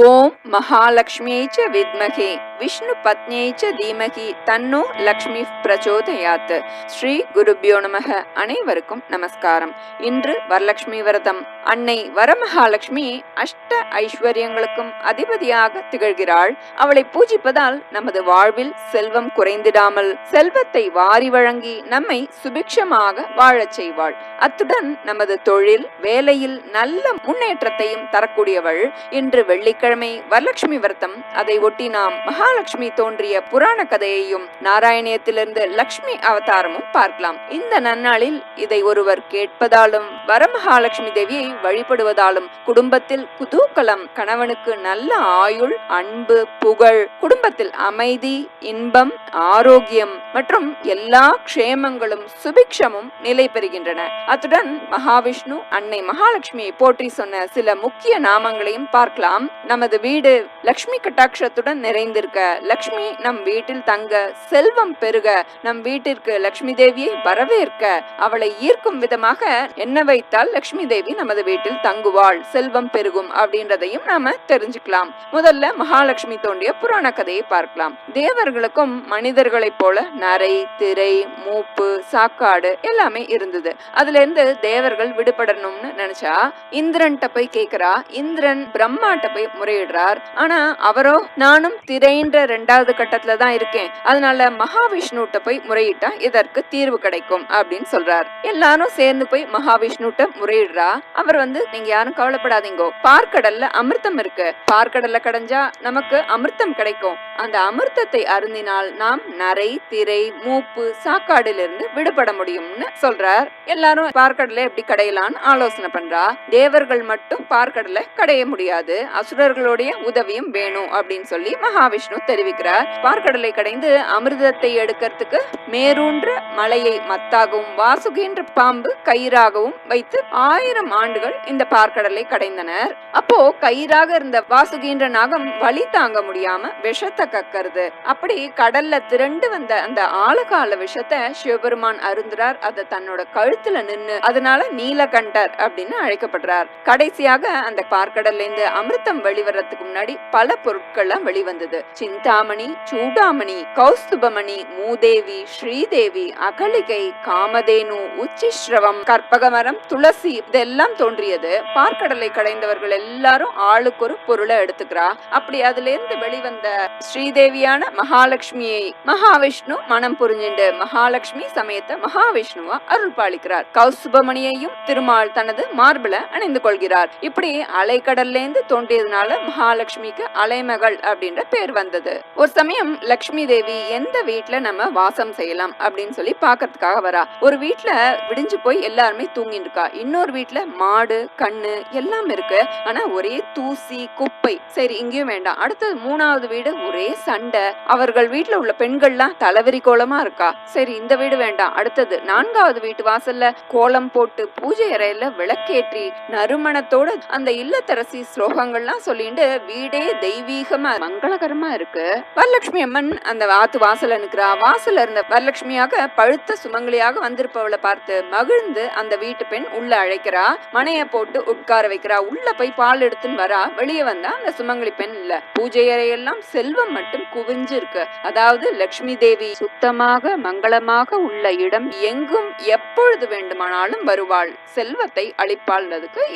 ஓம் மகாலட்சுமியை ச வித்மகே விஷ்ணு பத்னியை ச தீமகி தன்னோ லக்ஷ்மி பிரச்சோதயாத். ஸ்ரீ குருபியோ நமக. அனைவருக்கும் நமஸ்காரம். இன்று வரலட்சுமி விரதம். அன்னை வரமகாலட்சுமி அஷ்ட ஐஸ்வர்யங்களுக்கும் அதிபதியாக திகழ்கிறாள். அவளை பூஜிப்பதால் நமது வாழ்வில் செல்வம் குறைந்திடாமல் செல்வத்தை வாரி வழங்கி நம்மை சுபிக்ஷமாக வாழச் செய்வாள். அத்துடன் நமது தொழில் வேலையில் நல்ல முன்னேற்றத்தையும் தரக்கூடியவள். இன்று வெள்ளிக்கிழமை வரலட்சுமி விரதம். அதை ஒட்டி நாம் மகாலட்சுமி தோன்றிய புராண கதையையும் நாராயணியத்திலிருந்து லட்சுமி அவதாரமும் பார்க்கலாம். இந்த நன்னாளில் இதை ஒருவர் கேட்பதாலும் வரமகாலட்சுமி தேவியை வழிபடுவதாலும் குடும்பத்தில் குதூகலம், கணவனுக்கு நல்ல ஆயுள், அன்பு, புகழ், குடும்பத்தில் அமைதி, இன்பம், ஆரோக்கியம் மற்றும் எல்லா க்ஷேமங்களும் சுபிக்ஷமும் நிலை பெறுகின்றன. அத்துடன் மகாவிஷ்ணு அன்னை மகாலட்சுமியை போற்றி சொன்ன சில முக்கிய நாமங்களையும் பார்க்கலாம். நமது வீடு லக்ஷ்மி கட்டாட்சத்துடன் நிறைந்திருக்க, லக்ஷ்மி நம் வீட்டில் தங்க, செல்வம் பெருக, நம் வீட்டிற்கு லக்ஷ்மி தேவியை வரவேற்க, அவளை ஈர்க்கும் விதமாக என்ன வைத்தால் லக்ஷ்மி தேவி நமது வீட்டில் தங்குவாள், செல்வம் பெருகும் அப்படின்றதையும் நாம தெரிஞ்சுக்கலாம். முதல்ல மகாலட்சுமி தோன்றிய புராண கதையை பார்க்கலாம். தேவர்களுக்கும் மனிதர்களைப் போல நரை, திரை, மூப்பு, சாக்காடு எல்லாமே இருந்தது. அதுல இருந்து தேவர்கள் விடுபடணும்னு நினைச்சா இந்திரன்ட்ட போய் கேக்குறா. இந்திரன் பிரம்மாட்ட போய் முறையிடுறார். ஆனா அவரோ நானும் திரைன்ற 2வது கட்டத்துல தான் இருக்கேன், அதனால மகாவிஷ்ணுட்ட போய் முறையிட்டா இதற்கு தீர்வு கிடைக்கும் அப்படின்னு சொல்றார். எல்லாரும் சேர்ந்து போய் மகாவிஷ்ணுட்ட முறையிடுறா. அவர் நீங்க யாரும் கவலைப்படாதீங்கோ, பார்க்கடல்ல அமிர்தம் இருக்கு, பார்க்கடல்ல கடைஞ்சா நமக்கு அமிர்தம் கிடைக்கும், அந்த அமிர்தத்தை அருந்தினால் நாம் நரை, திரை, மூப்பு, சாக்காடிலிருந்து விடுபட முடியும்னு சொல்றார். எல்லாரும் பார்க்கடலை எப்படி கடையலான்னு ஆலோசனை பண்றா. தேவர்கள் மட்டும் பார்க்கடலை கடைய முடியாது, அசுரர்களுடைய உதவியும் வேணும் அப்படின்னு சொல்லி மகாவிஷ்ணு தெரிவிக்கிறார். பார்க்கடலை கடைந்து அமிர்தத்தை எடுக்கிறதுக்கு மேரூன்ற மலையை மத்தாகவும் வாசுகின்ற பாம்பு கயிறாகவும் வைத்து 1000 ஆண்டுகள் இந்த பார்க்கடலை கடைந்தனர். அப்போ கயிறாக இருந்த வாசுகின்ற நாகம் வலி தாங்க முடியாம விஷத்தை கக்கறது. அப்படி கடல்ல திரண்டு வந்த அந்த ஆழகால விஷத்தை சிவபெருமான் அருந்துறார். அதை தன்னோட கழுத்துல நின்னு அதனால நீலகண்டர் அப்படின்னு அழைக்கப்படுறார். கடைசியாக அந்த பார்க்கடல்ல இருந்து அமிர்தம் வெளிவரத்துக்கு முன்னாடி பல பொருட்கள்லாம் வெளிவந்தது. சிந்தாமணி, சூடாமணி, கௌஸ்துபமணி, மூதேவி, ஸ்ரீதேவி, அகலிகை, காமதேனு, உச்சிஸ்ரவம், கற்பகமரம், துளசி இதெல்லாம் தோன்றியது. பார்க்கடலை கடைந்தவர்கள் எல்லாரும் ஆளுக்கு ஒரு பொருளை எடுத்துக்கிறா. அப்படி அதுல இருந்து வெளிவந்த ஸ்ரீதேவியான மகாலட்சுமியை மகாவிஷ்ணு மனம் புரிஞ்சுண்டு மகாலட்சுமி சமயத்தை மகாவிஷ்ணுவா அருள் பாலிக்கிறார். கௌஸ்துபமணியையும் திருமால் தனது மார்பில அணிந்து கொள்கிறார். இப்படி அலைக்கடல்ல இருந்து தோன்றியதுனால மகாலட்சுமிக்கு அலைமகள் அப்படின்ற பேர் வந்தது. ஒரு சமயம் லட்சுமி தேவி எந்த வீட்டுல நம்ம வாசம் செய்யலாம் அப்படின்னு சொல்லி பாக்கிறதுக்காக வரா. ஒரு வீட்டுல விடிஞ்சு போய் எல்லாருமே தூங்கிட்டு இருக்கா. இன்னொரு வீட்டுல மாடு, கண்ணு எல்லாம் இருக்கு. ஆனா ஒரே தூசி, குப்பை. சரி, இங்கேயும் வேண்டாம். அடுத்தது 3வது வீடு ஒரே சண்டை. அவர்கள் வீட்டுல உள்ள பெண்கள்லாம் தலைவரி கோலமா இருக்கா. சரி, இந்த வீடு வேண்டாம். அடுத்தது 4வது வீட்டு வாசல்ல கோலம் போட்டு பூஜை அறையில விளக்கேற்றி நறுமணத்தோட அந்த இல்லத்தரசி ஸ்லோகங்கள்லாம் சொல்லிட்டு வீடே தெய்வீகமா மங்களகரமா இருக்கு. வரலட்சுமி அம்மன் அந்த ஆத்து வாசல்ல நிக்கிறா. வாசல்ல இருந்த வரலட்சுமியாக பழுத்த சுமங்கலியாக வந்திருப்பவளை பார்த்து மகிழ்ந்து அந்த வீட்டு பெண் உள்ள அழைக்கிறா. மனைய போட்டு உட்கார வைக்கிறா. உள்ள போய் பால் எடுத்துன்னு வரா. வெளியே வந்தா அந்த சுமங்கலி பெண் இல்ல. பூஜை அறையெல்லாம் செல்வம் மட்டும் குவிஞ்சு இருக்கு. அதாவது லட்சுமி தேவி சுத்தமாக மங்களமாக உள்ள இடம் எங்கும் எப்பொழுது வேண்டுமானாலும் வருவாள், செல்வத்தை அளிப்பாள்.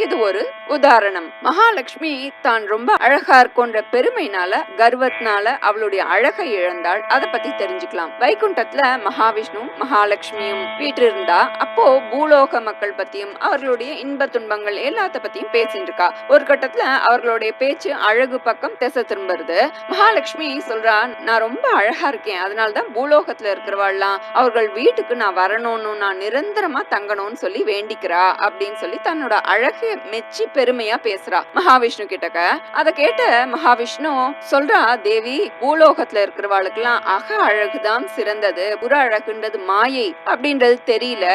இது ஒரு உதாரணம். மகாலட்சுமி தான் ரொம்ப அழகா இருக்கோன்ற பெருமைனால, கர்வத்தினால அவளுடைய அழகை இழந்தாள். அதை பத்தி தெரிஞ்சுக்கலாம். வைகுண்டத்துல மகாவிஷ்ணு மகாலட்சுமியும் வீட்டு இருந்தா. அப்போ பூலோக மக்கள் பத்தியும் அவர்களுடைய இன்ப துன்பங்கள் எல்லாத்த பத்தியும் பேசிட்டு இருக்கா. ஒரு கட்டத்துல அவர்களுடைய பேச்சு அழகு பக்கம் திசை திரும்புறது. மகாலட்சுமி சொல்றா, நான் ரொம்ப அழகா இருக்கேன், அதனால்தான் பூலோகத்துல இருக்கிறவாள்லாம் அவர்கள் வீட்டுக்கு நான் வரணும்னு, நான் நிரந்தரமா தங்கணும்னு சொல்லி வேண்டிக்கிறா அப்படின்னு சொல்லி தன்னோட அழகை மெச்சி பெருமையா பேசுறா மகாவிஷ்ணு கிட்டக்க. அதை கேட்ட மகாவிஷ்ணு சொல்றா, தேவி, பூலோகத்துல இருக்கிறவாளுக்கு எல்லாம் அக அழகுதான் சிறந்தது, புற அழகுன்றது மாயை அப்படின்றது தெரியல.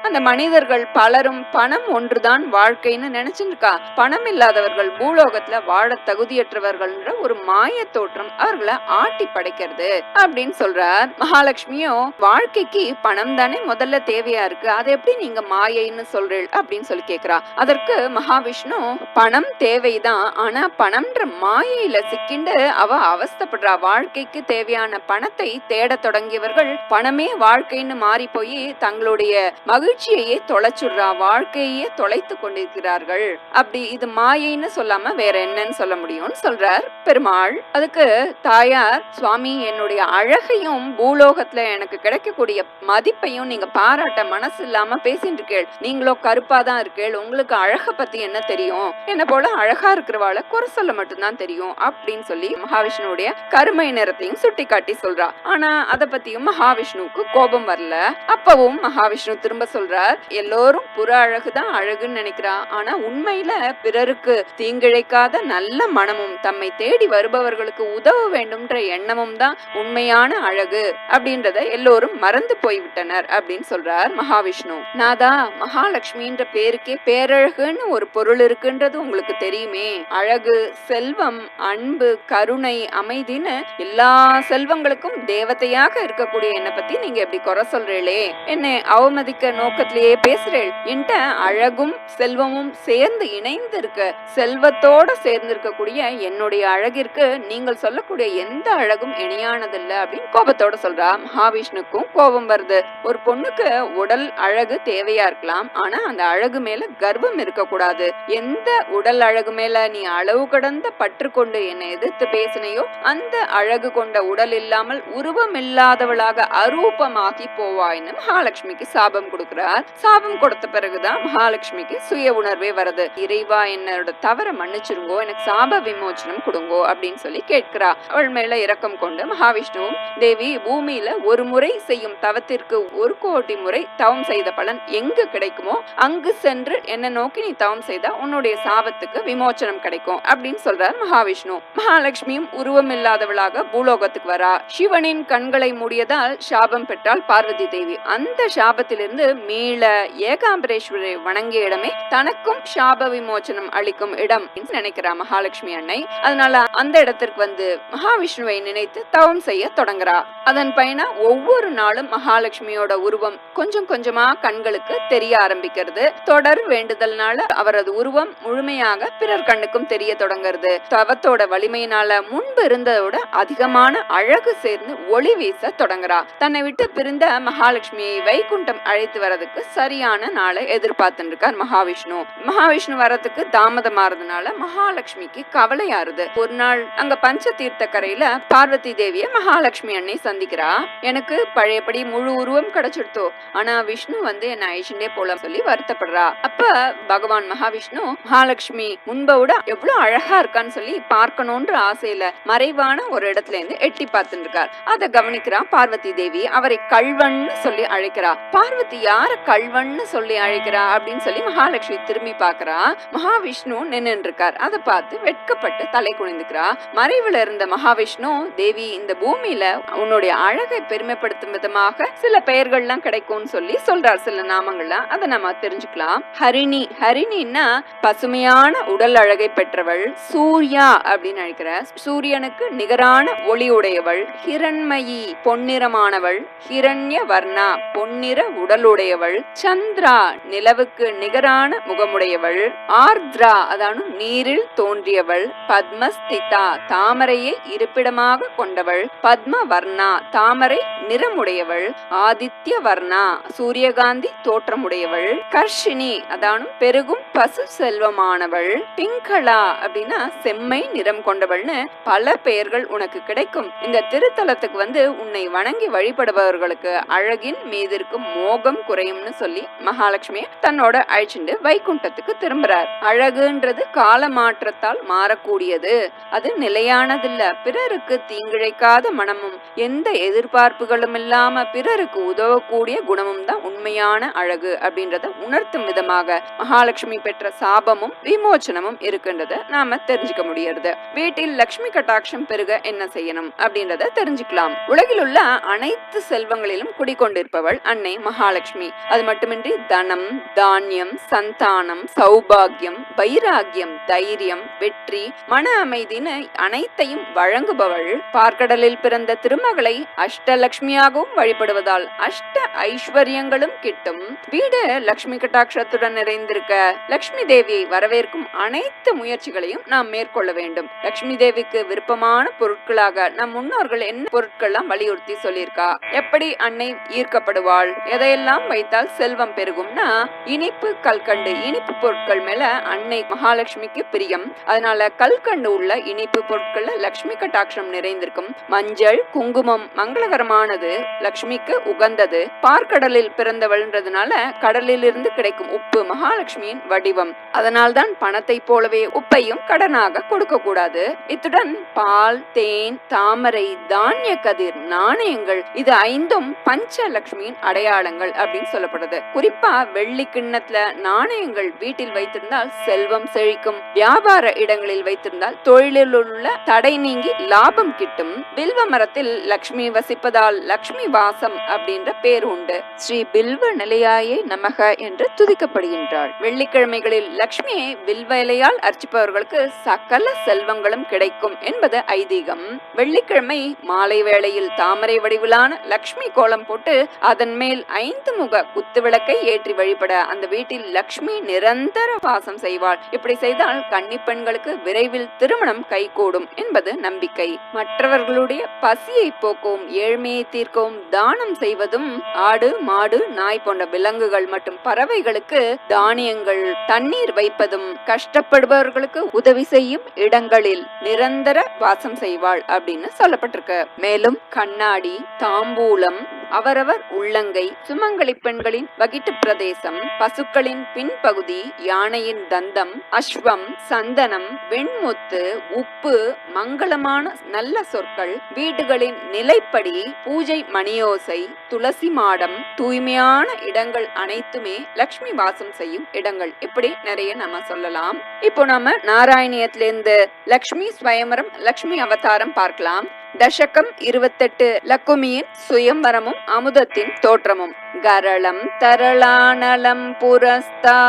அந்த மனிதர்கள் பலரும் பணம் ஒன்றுதான் வாழ்க்கைன்னு நினைச்சிருக்கா. பணம் இல்லாதவர்கள் பூலோகத்துல வாழ தகுதியற்றவர்கள்ன்ற ஒரு மாய தோற்றம் அவர்களை ஆட்டி படைக்கிறது அப்படின்னு சொல்றார். மகாலட்சுமியும் வாழ்க்கைக்கு பணம் தானே முதல்ல தேவையா இருக்கு, அதை எப்படி நீங்க மாயைன்னு சொல்றீள் அப்படின்னு சொல்லி கேக்குறா. அதற்கு மகாவிஷ்ணு, பணம் தேவைதான், ஆனா பணம்ன்ற மாயையில சிக்கிண்டு அவ அவஸ்தைப்படுறா. வாழ்க்கைக்கு தேவையான பணத்தை தேட தொடங்கியவர்கள் பணமே வாழ்க்கைன்னு மாறி போய் தங்களுடைய மகிழ்ச்சியையே தொலைச்சுடுறா, வாழ்க்கையே தொலைத்து கொண்டிருக்கிறார்கள். அப்படி இது மாயைன்னு சொல்லாம வேற என்னன்னு சொல்ல முடியும்னு சொல்றார் பெருமாள். அதுக்கு தாயார், சுவாமி என்னுடைய அழகையும் பூலோகத்துல எனக்கு கிடைக்கக்கூடிய மதிப்பையும் நீங்க பாராட்ட மனசு இல்லாம பேசிட்டு இருக்கேள். நீங்களோ கருப்பாதான் இருக்கேள், உங்களுக்கு அழக பத்தி என்ன தெரியும், என்ன போல அழகா இருக்கிறவாள குறை சொல்ல மட்டும்தான் தெரியும் அப்படின்னு சொல்லி மகாவிஷ்ணுடைய கருமை நிறத்தையும் சுட்டி காட்டி சொல்றா. ஆனா அத பத்தியும் மகாவிஷ்ணுவுக்கு கோபம் வரல. அப்பவும் மகாவிஷ்ணு திரும்ப சொல்றார், எல்லோரும் புற அழகுதான் அழகுன்னு நினைக்கிறா, ஆனா உண்மையில பிறருக்கு தீங்கிழைக்காத நல்ல மனமும் தம்மை தேடி வருபவர்களுக்கு உதவ வேண்டும்ன்ற எண்ணமும் தான் உண்மையான அழகு அப்படின்றத எல்லோரும் மறந்து போய்விட்டனர் அப்படின்னு சொல்றார் மகாவிஷ்ணு. நாதா, மகாலட்சுமின்ற பேருக்கே பேரழகுன்னு ஒரு பொருள் இருக்குன்றது உங்களுக்கு தெரியுமே. அழகு, செல்வம், அன்பு, கருணை, அமைதின்னு எல்லா செல்வங்களுக்கும் தேவதையாக இருக்கக்கூடிய என்னை பத்தி நீங்க எப்படி குறை சொல்றீங்களே, என்னை அவமதிக்க நோக்கத்திலேயே பேசுறேள். என்கிட்ட அழகும் செல்வமும் சேர்ந்து இணைந்து இருக்க, செல்வத்தோட சேர்ந்து இருக்கக்கூடிய என்னுடைய அழகிற்கு நீங்கள் சொல்லக்கூடிய எந்த அழகும் இணையானதில்ல அப்படின்னு கோபத்தோட சொல்றா. மகாவிஷ்ணுக்கும் கோபம் வருது. ஒரு பொண்ணுக்கு உடல் அழகு தேவையா இருக்கலாம், ஆனா அந்த அழகு மேல கர்வம் இருக்க கூடாது. எந்த உடல் அழகு மேல நீ அளவு கடந்த பற்று கொண்டு என்னை எதிர்த்து பேசினையோ அந்த அழகு கொண்ட உடல் இல்லாமல் உருவம் இல்லாதவளாக அரூபமாகி போவாய்னு மகாலட்சுமிக்கு சாபம் கொடுக்கிறார். சாபம் கொடுத்த பிறகுதான் மகாலட்சுமிக்கு சுய உணர்வே வருது. இறைவா, என்னோட தவற மன்னிச்சிருங்கோ, எனக்கு சாப விமோச்சனம் கொடுங்கோ அப்படின்னு சொல்லி கேட்கிறா. அவள் மேல இரக்கம் கொண்டு மகாவிஷ்ணுவும், தேவி, பூமியில ஒரு முறை செய்யும் தவத்திற்கு 1,000,000 முறை தவம் செய்த பலன் எங்கு கிடைக்குமோ அங்கு சென்று என்ன நோக்கி நீ தவம் செய்தா உன்னுடைய சாபத்துக்கு விமோச்சனம் கிடைக்கும் அப்படின்னு சொல்றார் மகாவிஷ்ணு. மகாலட்சுமியும் உருவம் இல்லாதவளாக பூலோகத்துக்கு வரா. சிவனின் கண்களை மூடியதால் சாபம் பெற்றாள் பார்வதி தேவி. அந்த சாபத்திலிருந்து மீள ஏகாம்பரேஸ்வரை வணங்கிய இடமே தனக்கும் சாப விமோச்சனம் அளிக்கும் இடம் நினைக்கிறா மகாலட்சுமி அன்னை. அதனால அந்த இடத்திற்கு வந்து மகாவிஷ்ணுவை நினைத்து தவம் செய்ய தொடங்குறா. அதன் பயனா ஒவ்வொரு நாளும் மகாலட்சுமியோட உருவம் கொஞ்சம் கொஞ்சமா கண்களுக்கு தெரிய ஆரம்பிக்கிறது. தொடர் வேண்டுதல்னால அவரது உருவம் முழுமையாக பிறர் கண்ணுக்கும் தெரிய தொடங்குறது. தவத்தோட வலிமையினால முன்பு இருந்ததோட அதிகமான அழகு சேர்ந்து ஒளி வீச தொடங்குறா. தன்னை விட்டு பிரிந்த மகாலட்சுமியை வைகுண்டம் அழைத்து வரதுக்கு சரியான நாளை எதிர்பார்த்து இருக்கார் மகாவிஷ்ணு. மகாவிஷ்ணு வரதுக்கு தாமதமாறதுனால மகாலட்சுமிக்கு கவலையாருது. ஒரு நாள் அங்க பஞ்ச தீர்த்த கரையில பார்வதி தேவிய மகாலட்சுமி அன்னை சந்திக்கிறா. எனக்கு பழையபடி முழு உருவம் கிடைச்சிடுத்தோ, ஆனா விஷ்ணு வந்து என்ன அழிச்சுட்டே போல சொல்லி வருத்தப்படுறா. அப்ப பகவான் மகாவிஷ்ணு மகாலட்சுமி முன்போட எவ்வளவு அழகா இருக்கான்னு சொல்லி பார்க்கணும்ன்ற ஆசையில மறைவான ஒரு இடத்துல இருந்து எட்டி பார்த்துட்டு இருக்கார். அதை கவனிக்கிறா பார்வதி தேவி. அவரை கல்வன்னு சொல்லி அழைக்கிறா. பார்வதி யார கல்வன்னு சொல்லி அழைக்கிறா அப்படின்னு சொல்லி மகாலட்சுமி திரும்பி பாக்குறா. மகாவிஷ்ணு நின்று இருக்கார். அதை பார்த்து வெட்கப்பட்டு தலை குனிந்துக்கிறா. மறைவுல இருந்த மகாவிஷ்ணு, தேவி, இந்த பூமியில உன்னுடைய அழகை பெருமைப்படுத்தும் விதமாக சில பெயர்கள்லாம் கிடைக்கும்னு சொல்லி சொல்றார், சில நாமங்கள்லாம். அதை நம்ம தெரிஞ்சுக்கலாம். ஹரிணி, ஹரிணின்னா பசுமையான உடல் அழகை பெற்றவள். சூர்யா அப்படின்னு அழைக்கிற, சூரியனுக்கு நிகரான ஒளி உடையவள். ஹிரண்மயி, பொன்னிறமானவள். ஹிரண்ய வர்ணா, பொன்னிற உடலுடையவள். சந்திரா, நிலவுக்கு நிகரான முகமுடையவள். ஆர்த்ரா, அதானு நீரில் தோன்றியவள். பத்மஸ்திதா, தாமரையை இருப்பிடமாக கொண்டவள். பத்ம வர்ணா, தாமரை நிறமுடையவள். ஆதித்ய வர்ணா, சூரியகாந்தி தோற்றமுடையவள். கர்ஷினி, அதானும் பெருகும் பசு செல்வமானவள். பிங்களா அப்படின்னா செம்மை நிறம் கொண்டவள்னு பல பெயர்கள் உனக்கு கிடைக்கும். இந்த திருத்தலத்துக்கு வந்து உன்னை வணங்கி வழிபடுபவர்களுக்கு அழகின் மீது இருக்கும் மோகம் குறையும்னு சொல்லி மகாலட்சுமி தன்னோட அழைச்சிட்டு வைகுண்டத்துக்கு திரும்புறார். அழகுன்றது கால மாற்றத்தால் மாறக்கூடியது, அது நிலையானதில்ல. பிறருக்கு தீங்கிழைக்காத மனமும் எந்த எதிர்பார்ப்புகளும் இல்லாம பிறருக்கு உதவக்கூடிய குணமும் தான் உண்மையான அழகு அப்படின்றத உணர்த்தும் விதமாக மகாலட்சுமி பெற்ற சாபமும் விமோச்சனமும் இருக்குன்றத நாம தெரிஞ்சுக்க முடியறது. வீட்டில் லட்சுமி கட்டாட்சம் பெருக என்ன செய்யணும் அப்படின்றத தெரிஞ்சுக்கலாம். உலகில் உள்ள அனைத்து செல்வங்களிலும் குடிக்கொண்டிருப்பவள் அன்னை மகாலட்சுமி. அது மட்டுமின்றி தனம், தானியம், சந்தானம், சௌபாகியம், வைராகியம், தைரியம், வெற்றி, மன அமைதின்னு அனைத்தையும் வழங்குபவள். பார்க்கடலில் பிறந்த திருமகளை அஷ்டலட்சுமியாகவும் வழிபடுவதால் அஷ்ட ஐஸ்வர்யங்களும் கிட்டும். வீடு லட்சுமி கட்டாட்சத்துடன் நிறைந்திருக்க லட்சுமி தேவியை வரவேற்கும் அனைத்து முயற்சிகளையும் வழிபாடுகளையும் நாம் மேற்கொள்ள வேண்டும். லட்சுமி தேவிக்கு விருப்பமான பொருட்களாக நம் முன்னோர்கள் என்ன பொருட்கள்லாம் வலியுறுத்தி சொல்லியிருக்கா, எப்படி அன்னை ஈர்க்கப்படுவாள், எதையெல்லாம் வைத்தால் செல்வம் பெருகும்னா இனிப்பு கல்கண்டு, இனிப்பு பொருட்கள் மேல அன்னை மகாலட்சுமிக்கு பிரியம். அதனால கல்கண்டு உள்ள இனிப்பு பொருட்கள்ல லட்சுமி கட்டாட்சம் நிறைந்திருக்கும். மஞ்சள் குங்குமம் மங்களகரமானது, லட்சுமிக்கு உகந்தது. பார்க்கடலில் பிறந்தவள்ன்றதுனால கடலில் இருந்து கிடைக்கும் உப்பு மகாலட்சுமியின் வடிவம். அதனால்தான் பணத்தை போலவே உப்பையும் கடனாக கொடுக்க கூடாது. இத்துடன் பால், தேன், தாமரை, தானிய கதிர், நாணயங்கள், இது 5ம் பஞ்சலட்சுமியின் அடையாளங்கள் அப்படின்னு சொல்லப்படுது. குறிப்பா வெள்ளி கிண்ணத்துல நாணயங்கள் வீட்டில் வைத்திருந்தால் செல்வம் செழிக்கும். வியாபார இடங்களில் வைத்திருந்தால் தொழிலில் உள்ள தடை நீங்கி லாபம் கிட்டும். பில்வ மரத்தில் லட்சுமி வசிப்பதால் லட்சுமி வாசம் அப்படின்ற பேர் உண்டு. ஸ்ரீ பில்வ நிலையாயே நமக என்று துதிக்கப்படுகின்றாள். வெள்ளிக்கிழமைகளில் லட்சுமியை வில்வ இலையால் அர்ச்சிப்பவர்களுக்கு சகல செல்வங்களும் கிடைக்கும் என்பது ஐதீகம். வெள்ளிக்கிழமை மாலை வேளையில் தாமரை வடிவிலான லட்சுமி கோலம் போட்டு அதன் மேல் 5 முக குத்து விளக்கை ஏற்றி வழிபட அந்த வீட்டில் லட்சுமி நிரந்தர வாசம் செய்வாள். இப்படி செய்தால் கன்னி பெண்களுக்கு விரைவில் திருமணம் கைகூடும் என்பது நம்பிக்கை. மற்றவர்களுடைய பசியை போக்கவும் ஏழ்மையை தீர்க்கவும் தானம் செய்வதும், ஆடு மாடு நாய் போன்ற விலங்குகள் மற்றும் பறவைகளுக்கு தானியங்கள் தண்ணீர் வைப்பதும், கஷ்டப்படுபவர்களுக்கு உதவி செய்யும் இடங்களில் நிரந்தர வாசம் செய்வாள் அப்படின்னு சொல்லப்பட்டிருக்கு. மேலும் கண்ணாடி, தாம்பூலம், அவரவர் உள்ளங்கை, சுமங்கலி பெண்களின் வகிட்டு பிரதேசம், பசுக்களின் பின்பகுதி, யானையின் தந்தம், அஸ்வம், சந்தனம், வெண்முத்து, உப்பு, மங்களமான நல்ல சொற்கள், வீடுகளின் நிலைப்படி, பூஜை மணியோசை, துளசி மாடம், தூய்மையான இடங்கள் அனைத்துமே லட்சுமி வாசம் செய்யும் இடங்கள். இப்படி நிறைய நம்ம சொல்லலாம். இப்போ நம்ம நாராயணியத்திலிருந்து லட்சுமி ஸ்வயம்பரம், லட்சுமி அவதாரம் பார்க்கலாம். தசகம் 28 லக்குமியின் சுயம்பரமும் அமுதத்தின் தோற்றமும். கரளம் தரளானலம் புரஸ்தா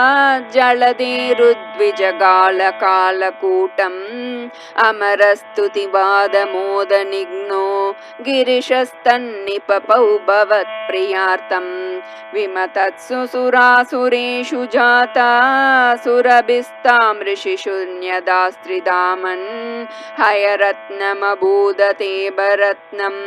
ஜலதேருத்விஜகால கால கூட்டம் அமரஸ்துதிவாத மோத நிக்னோ கிரிஷஸ்தன்னிபபௌ பவத் பிரியார்த்தம் விமதத்சு சுராசுரேஷு ஜாதா சுரபிஸ்தாம் ரிஷிஷுன்யதாஸ்திரிதாமன் ஹயரத்னமபூததே பரத்னம்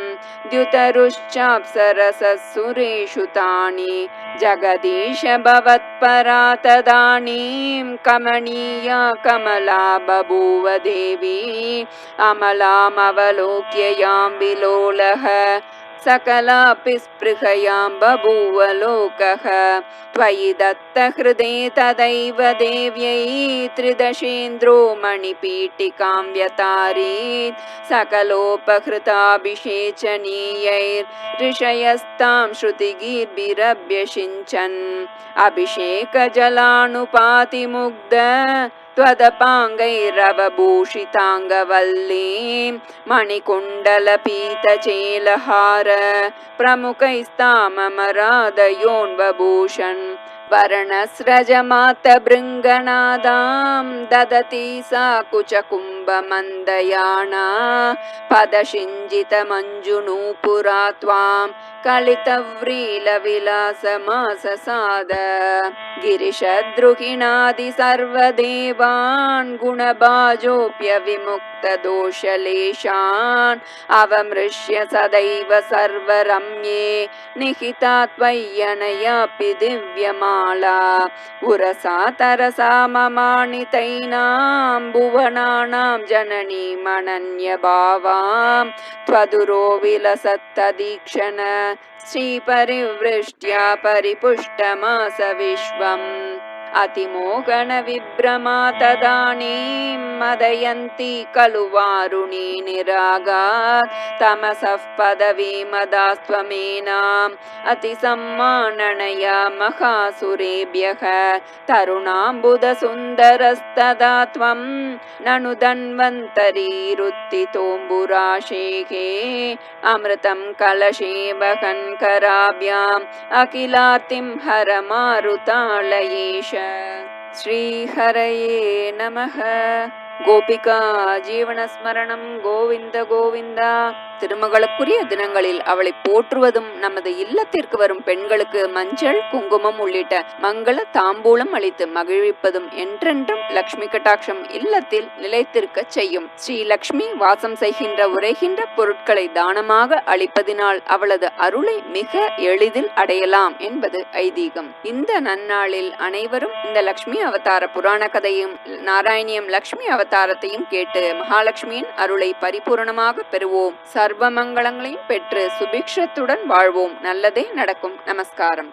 द्युतरुश्चाप्सरसुरेषु तानि जगदीश भवत्परा तदानीं कमनीया कमला बभूव देवी अमलामवलोक्य यां विलोलः सकलापि स्पृहयां बभूव लोकः त्वयि दत्तहृदे तदैव देव्यै त्रिदशेन्द्रो मणिपीठिकां व्यतारीत् सकलोपहृताभिषेचनीयैर्ऋषयस्तां श्रुतिगीर्भिरभ्यषिञ्चन् अभिषेकजलानुपातिमुग्ध त्वदपाङ्गैरवभूषिताङ्गवल्लीं मणिकुण्डलपीतचेलहार प्रमुखैस्ताममरादयोन्वभूषन् वर्णस्रजमातभृङ्गनादां ददति सा कुचकुम्भमन्दयाना पदशिञ्जितमञ्जुनूपुरा त्वां कलितव्रीलविलासमाससाद गिरिशद्रुहिणादि सर्वदेवान् गुणभाजोऽप्यविमुक्तदोषलेशान् अवमृश्य सदैव सर्वरम्ये निहिता त्वय्यनयापि दिव्यमाला उरसा तरसा ममानितैनां भुवनानां जननीमनन्यभावां त्वदुरो विलसत्तदीक्षण श्रीपरिवृष्ट्या परिपुष्टमास विश्वम् अतिमोहन विभ्रमा तदानीं मदयन्ती खलु वारुणी निरागात् तमसः पदवीमदास्त्वमेनाम् अतिसम्माननया महासुरेभ्यः तरुणाम्बुदसुन्दरस्तदा त्वं ननु धन्वन्तरीरुत्थितोऽम्बुराशेः अमृतं कलशे वहन्कराभ्याम् अखिलार्तिं हर मारुतालयेश. श्रीहरये नमः. கோபிகா ஜீவனஸ்மரணம் கோவிந்த கோவிந்தா. திருமகளுக்குரிய தினங்களில் அவளை போற்றுவதும், நமது இல்லத்திற்கு வரும் பெண்களுக்கு மஞ்சள் குங்குமம் உள்ளிட்ட மங்கள தாம்பூலம் அளித்து மகிழ்விப்பதும் என்றென்றும் லக்ஷ்மி கட்டாட்சம் இல்லத்தில் நிலைத்திருக்க செய்யும். ஸ்ரீ லக்ஷ்மி வாசம் செய்கின்ற உரைகின்ற பொருட்களை தானமாக அளிப்பதினால் அவளது அருளை மிக எளிதில் அடையலாம் என்பது ஐதீகம். இந்த நன்னாளில் அனைவரும் இந்த லக்ஷ்மி அவதார புராண கதையும் நாராயணியம் லக்ஷ்மி அவதாரத்தையும் கேட்டு மகாலட்சுமியின் அருளை பரிபூரணமாக பெறுவோம். சர்வ மங்களங்களையும் பெற்று சுபிக்ஷத்துடன் வாழ்வோம். நல்லதே நடக்கும். நமஸ்காரம்.